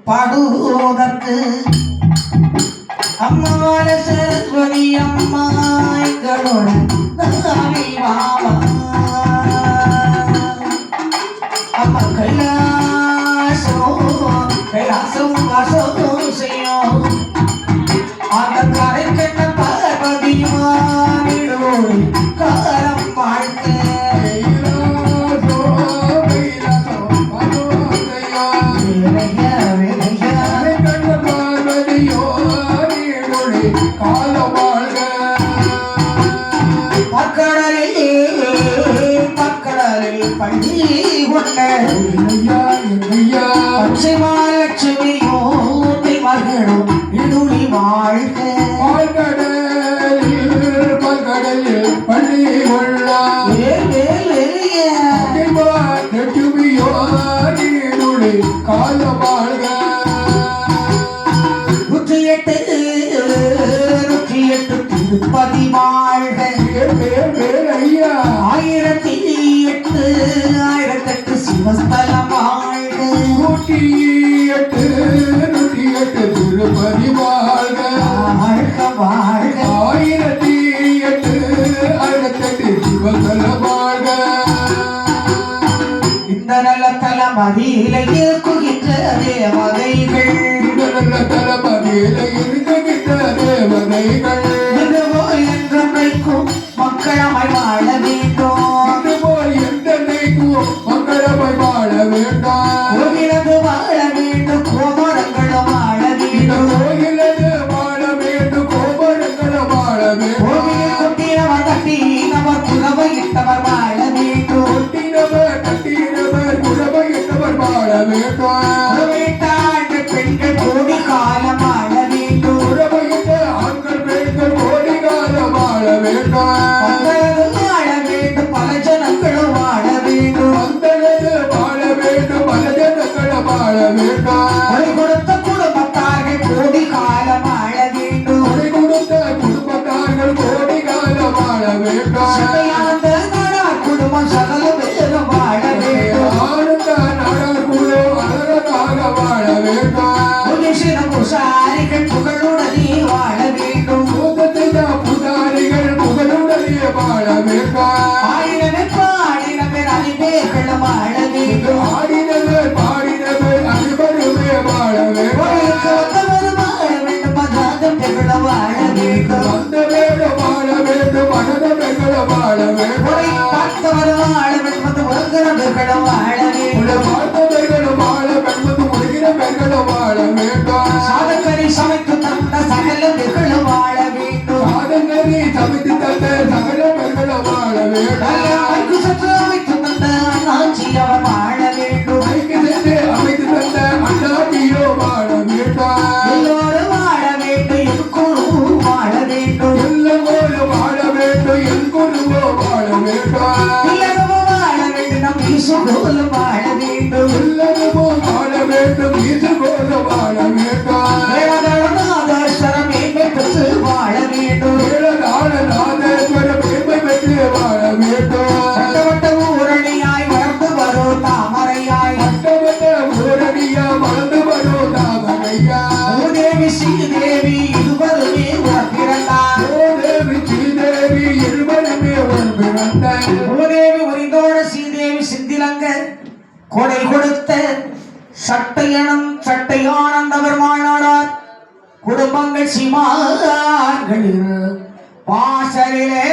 பாடுவதற்கு அம்மாவான சரஸ்வதி அம்மாய்களுடன் அம்மா கைலாசம் வாசம் செய்யும் அந்த கரை கண்ண பார்வதியுமானிடோடு காலம் வாழ்க்கை பள்ளி கொண்ட லட்சுமியோ மகளும் இடுளி வாழ்க பல்கடலில் பள்ளி லட்சுமியோ இடுளி கால வாழ்க 108 திருப்பதி வாழ்க 1008 சிவஸ்தலம் வாழ்க 108 திருப்பதி வாழ்க வாழ்க 1008 சிவஸ்தலம் வாழ்க இந்த நல்ல தலமதியில இருக்குகின்ற தேவதைகள் என்றைக்கும் மக்களமாய் வாழ வேண்டும் மக்களமாய் வாழ வேண்டாம் கோயிலது வாழ வேண்டும் கோபுரங்களும் வாழ வேண்டும் கோயிலது வாழ வேண்டும் கோபுரங்களும் வாழ வேண்டும் கோவிலில் கொட்டினவர் கட்டினவர் குலவையிட்டவர் வாழ வேண்டும் கட்டினவர் குலவையிட்டவர் வாழ வேண்டும் பெண்கள் கோடி காலம் வாழ வேண்டும் ஆண்கள் பெண்கள் கோடி காலம் வாழ வேண்டும் வாழ வேண்டும் பல ஜனங்களும் வாழ வேண்டும் வாழ வேண்டும் பல ஜனங்களும் வாழ வேண்டும் கொடுத்த குடும்பத்தார்கள் கோடி காலம் வாழ வேண்டும் கொடுத்த குடும்பத்தார்கள் கோடி காலம் வாழ வேண்டும் குடும்பம் சகல பேரும் வாழ வேண்டும் ஆனந்த நாடார் குழு அழகாக வாழ வேண்டும் புசாரிகள் புகழுடனே வாழ வேண்டும் புதாரிகள் புகழுடனே வாழ வேண்டும் ஆடினவர் பாடினவர் அறிவேர்கள் வாழ வேண்டும் ஆடினவர் பாடினவர் அனைவருமே வாழ வேண்டும் வாழ வேண்டும் மகாதங்கள் வாழ வேண்டும் அந்த வேடம் வாழ வேண்டும் மனதவர்கள் வாழ வேண்டும் பார்த்தவர் வாழ வேண்டும் உலகிறவர்கள் வாழ வேண்டும் பார்த்தவர்கள் வாழ வேண்டும் உலகிறவர்கள் வாழ வேண்டும் சாதகரை சமைத்து தந்த சகல வெகுளும் வாழ வேண்டும் சாதகரை சமைத்து தந்த சகலவர்கள் வாழ வேண்டும் சற்று அமைத்து தந்த அண்ணாச்சி அவர் வாழ வேண்டும் அமைத்து தந்த அண்ணாச்சியோ வாழ வேண்டும் எல்லோரும் வாழ வேண்டும் என் குரு வாழ வேண்டும் எல்லோரும் வாழ வேண்டும் என் குருவோ வாழ வேண்டும் இல்லவும் வாழ வேண்டும் நம் ஈசுகோலும் வாழ வேண்டும் எல்லாரும் வாழ வேண்டும் ஈசுகோலும் வாழ வேண்டும் நாதேஸ்வரம் மேன்மை பெற்று வாழ வேண்டும் நாதேஸ்வரம் மேன்மை பெற்று வாழ வேண்டும் வட்ட ஊரணியாய் வளர்ந்து வரும் தாமரையாய் வட்ட ஊரணியா வளர்ந்து வரும் தாமரையா தேவி ஸ்ரீதேவி இருவருமே பிறந்தார் தேவி ஸ்ரீதேவி இருவருமே பிறந்தார் பூதேவி உரிந்தோட ஸ்ரீதேவி சிந்திலங்க கொடை கொடுத்த சட்டையானந்தவர் மாநாடார் குடும்பங்கள் சீமான்கள் வாசலிலே